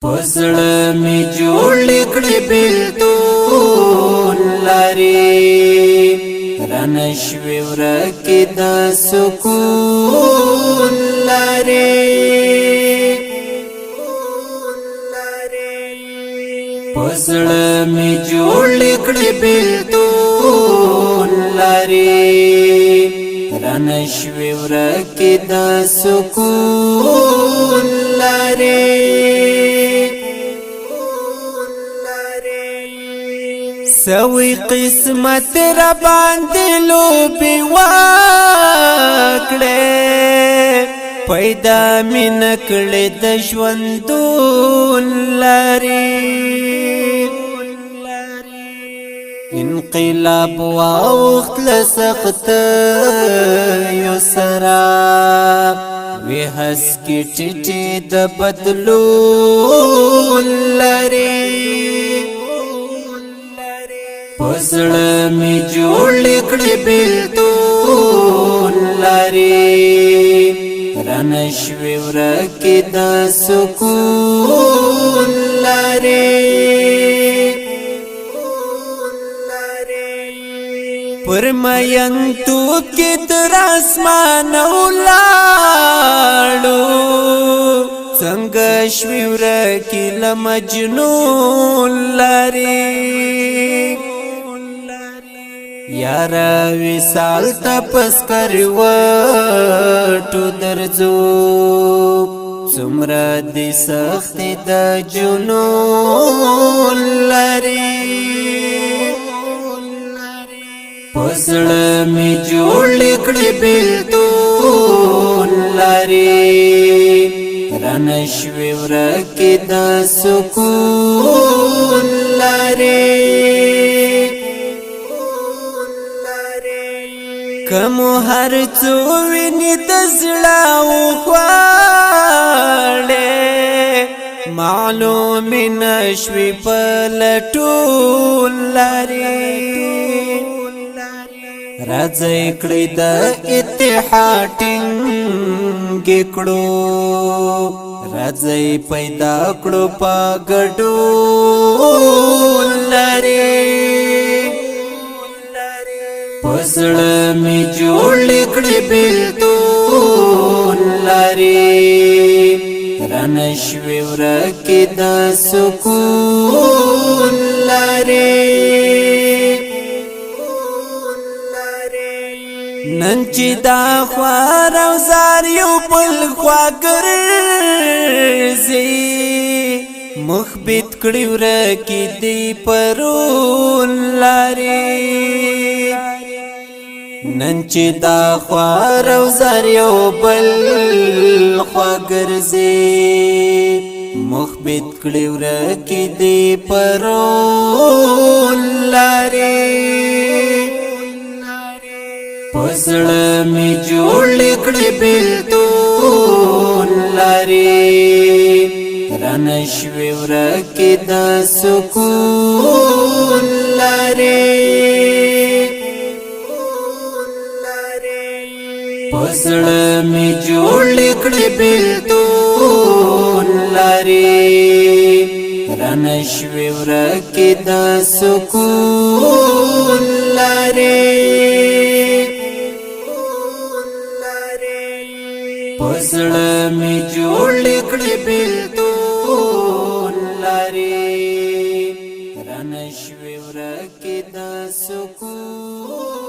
پزړه می جوړ کړې بیلتون لارې رانشوي ورکې د سکون لارې پزړه می جوړ کړې بیلتون لارې رانشوي ورکې د سکون لارې سوي قسمت را باندې لوبي وکړې پیدا مين کړې د ژوندون لارې انقلاب واوخت لسخت یو سرا وی هس کی ټټې د بدلون لارې پزړه می جوړ کړې بیلتون لارې رانشوي ورکې د سکون لارې پر مین تو کې تر اسمان ولاړو څنګه شوي ورکې لمجنون لارې یارا وصال تپس کروټو درځو څومره دې سخت د جنون لارې پزړه می جوړ کړې بیلتون لارې رانشوي ورکې د سکون لارې کمو هر څو ویني د زړه وخواړې معلوم نشوي په لټون لارې راځي کړې د اتحاد ټینګ کړو راځي پیدا کړو په ګډون لارې پزړه می جوړ کړې بیلتون لارې رانشوي ورکې د سکون لارې نن چې دا خوار او زار یو بل خوا ګرځي مخبت کړي ورکې دی پرون لارې نن چې دا خوار او زار یو بل خوا ګرځي مخبت کړي ورکې دی پرون لارې پزړه می جوړ کړې بیلتون لارې رانشوي ورکې د سکون لارې پزړه می جوړ کړې بیلتون لارې رانشوي ورکې د سکون لارې پزړه می جوړ کړې بیلتون لارې رانشوي ورکې د سکون